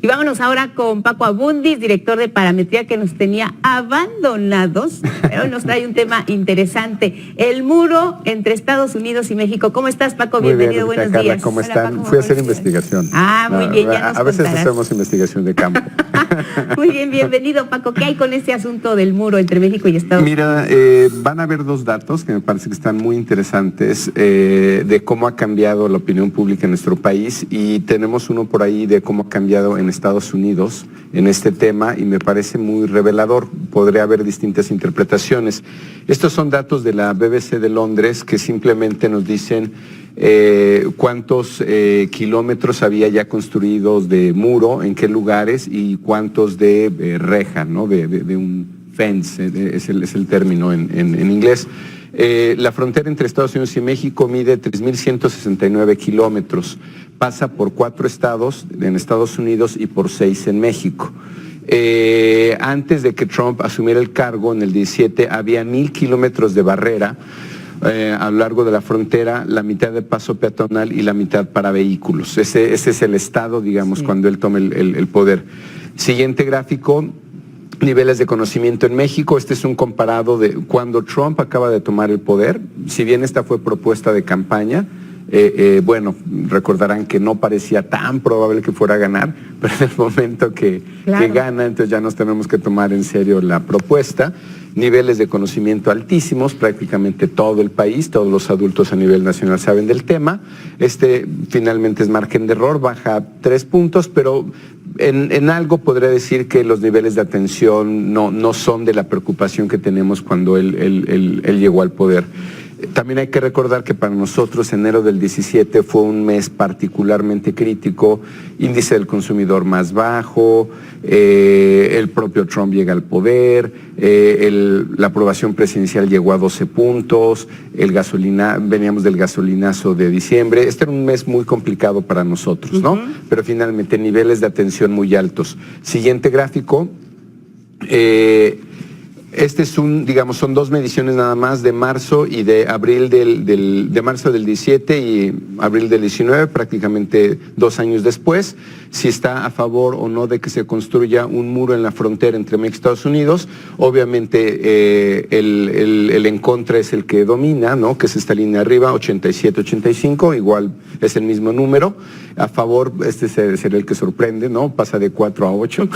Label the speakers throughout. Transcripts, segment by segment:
Speaker 1: Y vámonos ahora con Paco Abundis, director de Parametría, que nos tenía abandonados, pero nos trae un tema interesante, el muro entre Estados Unidos y México. ¿Cómo estás, Paco? Bienvenido,
Speaker 2: muy bien,
Speaker 1: buenos
Speaker 2: Carla,
Speaker 1: días.
Speaker 2: ¿cómo
Speaker 1: Hola,
Speaker 2: están?
Speaker 1: Paco,
Speaker 2: Fui a hacer investigación.
Speaker 1: Muy bien, ya nos
Speaker 2: A veces
Speaker 1: contarás.
Speaker 2: hacemos investigación de campo.
Speaker 1: Muy bien, bienvenido, Paco. ¿Qué hay con este asunto del muro entre México y Estados Unidos?
Speaker 2: Mira, van a haber dos datos que me parece que están muy interesantes de cómo ha cambiado la opinión pública en nuestro país, y tenemos uno por ahí de cómo ha cambiado en Estados Unidos en este tema, y me parece muy revelador. Podría haber distintas interpretaciones. Estos son datos de la BBC de Londres que simplemente nos dicen cuántos kilómetros había ya construidos de muro, en qué lugares, y cuántos de reja, ¿no? de un fence, es el término en inglés. La frontera entre Estados Unidos y México mide 3.169 kilómetros, pasa por 4 estados en Estados Unidos y por 6 en México. Antes de que Trump asumiera el cargo en el 17, había 1,000 kilómetros de barrera a lo largo de la frontera, la mitad de paso peatonal y la mitad para vehículos. Ese es el estado, digamos, sí, cuando él tome el poder. Siguiente gráfico. Niveles de conocimiento en México. Este es un comparado de cuando Trump acaba de tomar el poder. Si bien esta fue propuesta de campaña, bueno, recordarán que no parecía tan probable que fuera a ganar, pero en el momento que gana, entonces ya nos tenemos que tomar en serio la propuesta. Niveles de conocimiento altísimos, prácticamente todo el país, todos los adultos a nivel nacional saben del tema. Finalmente es margen de error, baja 3 puntos, pero en algo podría decir que los niveles de atención no son de la preocupación que tenemos cuando él llegó al poder. También hay que recordar que para nosotros enero del 17 fue un mes particularmente crítico, índice del consumidor más bajo, el propio Trump llega al poder, la aprobación presidencial llegó a 12 puntos, veníamos del gasolinazo de diciembre. Este era un mes muy complicado para nosotros, ¿no? Pero finalmente niveles de atención muy altos. Siguiente gráfico. Este es son 2 mediciones nada más de marzo y de abril de marzo del 17 y abril del 19, prácticamente 2 años después, si está a favor o no de que se construya un muro en la frontera entre México y Estados Unidos. Obviamente el en contra es el que domina, ¿no? Que es esta línea arriba, 87-85, igual es el mismo número. A favor, será el que sorprende, ¿no? Pasa de 4 a 8.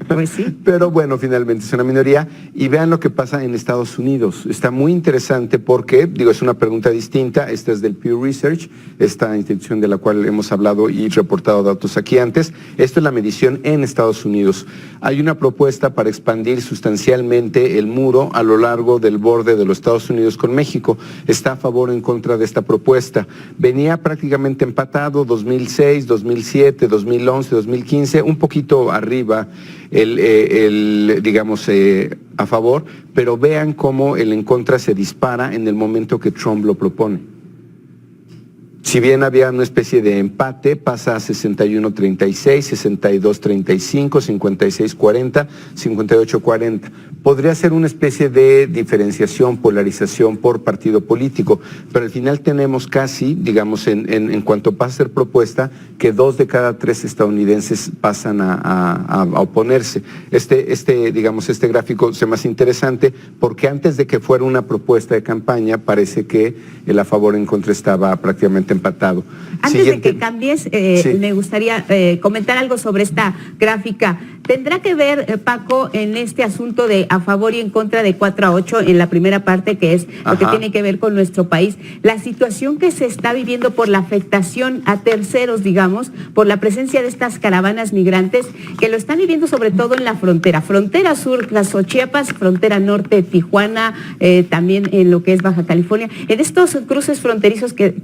Speaker 1: Pues sí.
Speaker 2: Pero bueno, finalmente es una minoría. Y vean lo que pasa en Estados Unidos. Está muy interesante porque, es una pregunta distinta. Esta es del Pew Research, esta institución de la cual hemos hablado y reportado datos aquí antes. Esto es la medición en Estados Unidos. Hay una propuesta para expandir sustancialmente el muro a lo largo del borde de los Estados Unidos con México. ¿Está a favor o en contra de esta propuesta? Venía prácticamente empatado 2006, 2007, 2011, 2015, un poquito arriba a favor, pero vean cómo el en contra se dispara en el momento que Trump lo propone. Si bien había una especie de empate, pasa a 61-36, 62-35, 56-40, 58-40. Podría ser una especie de diferenciación, polarización por partido político, pero al final tenemos casi, en cuanto pasa a ser propuesta, que 2 de cada 3 estadounidenses pasan a oponerse. Este gráfico se me hace interesante porque antes de que fuera una propuesta de campaña, parece que el a favor en contra estaba prácticamente empatado.
Speaker 1: Antes de que cambies, sí, me gustaría comentar algo sobre esta gráfica. ¿Tendrá que ver, Paco, en este asunto de a favor y en contra de 4 a 8, en la primera parte, que es lo que tiene que ver con nuestro país, la situación que se está viviendo por la afectación a terceros, por la presencia de estas caravanas migrantes, que lo están viviendo sobre todo en la frontera sur, las Chiapas, frontera norte, Tijuana, también en lo que es Baja California, en estos cruces fronterizos que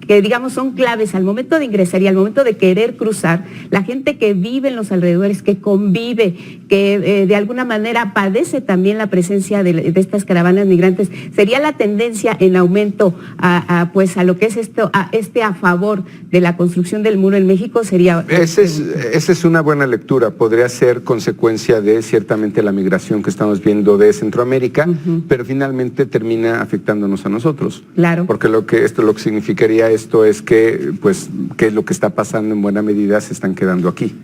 Speaker 1: son claves al momento de ingresar y al momento de querer cruzar, la gente que vive en los alrededores, que convive, que de alguna manera padece también la presencia de estas caravanas migrantes. ¿Sería la tendencia en aumento a lo que es esto, a favor de la construcción del muro en México? Sería
Speaker 2: esa es una buena lectura. Podría ser consecuencia de ciertamente la migración que estamos viendo de Centroamérica, pero finalmente termina afectándonos a nosotros.
Speaker 1: Claro.
Speaker 2: Porque lo que significaría esto es que, qué es lo que está pasando en buena medida, se están quedando aquí.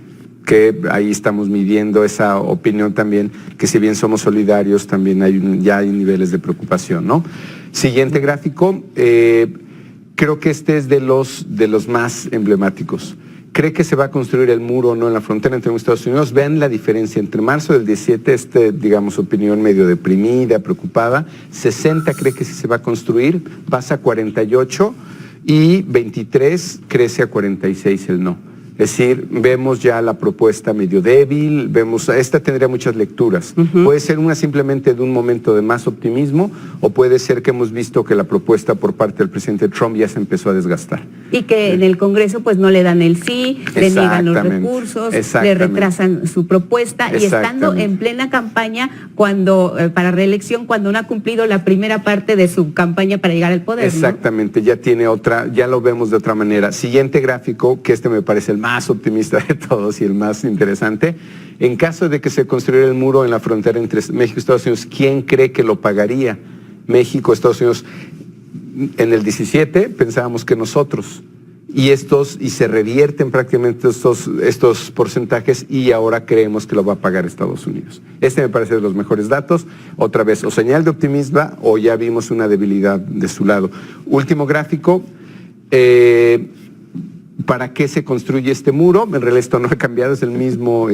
Speaker 2: que ahí estamos midiendo esa opinión también, que si bien somos solidarios, también ya hay niveles de preocupación, ¿no? Siguiente gráfico, creo que este es de los más emblemáticos. ¿Cree que se va a construir el muro o no en la frontera entre Estados Unidos? Vean la diferencia entre marzo del 17, digamos, opinión medio deprimida, preocupada, 60 cree que sí se va a construir, pasa a 48 y 23 crece a 46 el no. Es decir, vemos ya la propuesta medio débil, esta tendría muchas lecturas. Puede ser una simplemente de un momento de más optimismo, o puede ser que hemos visto que la propuesta por parte del presidente Trump ya se empezó a desgastar.
Speaker 1: Y que en el Congreso pues no le dan el sí, le niegan los recursos, le retrasan su propuesta, y estando en plena campaña para reelección, cuando no ha cumplido la primera parte de su campaña para llegar al poder.
Speaker 2: Exactamente, ¿no? Ya tiene ya lo vemos de otra manera. Siguiente gráfico, que me parece el más optimista de todos y el más interesante. En caso de que se construyera el muro en la frontera entre México y Estados Unidos, ¿quién cree que lo pagaría? México, Estados Unidos. En el 17 pensábamos que nosotros, y se revierten prácticamente estos porcentajes, y ahora creemos que lo va a pagar Estados Unidos. Me parece de los mejores datos. Otra vez, o señal de optimismo, o ya vimos una debilidad de su lado. Último gráfico. ¿Para qué se construye este muro? En realidad esto no ha cambiado, es el mismo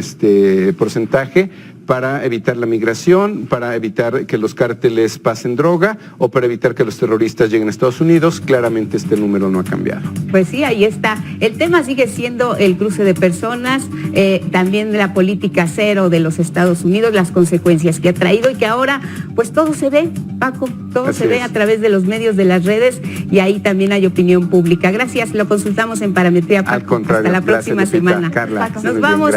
Speaker 2: porcentaje. Para evitar la migración, para evitar que los cárteles pasen droga, o para evitar que los terroristas lleguen a Estados Unidos. Claramente este número no ha cambiado.
Speaker 1: Pues sí, ahí está. El tema sigue siendo el cruce de personas, también la política cero de los Estados Unidos, las consecuencias que ha traído, y que ahora pues todo se ve, Paco, todo se ve a través de los medios, de las redes, y ahí también hay opinión pública. Gracias, lo consultamos en Parametría, Paco.
Speaker 2: Al contrario,
Speaker 1: hasta la próxima semana.
Speaker 2: Carla,
Speaker 1: nos vamos.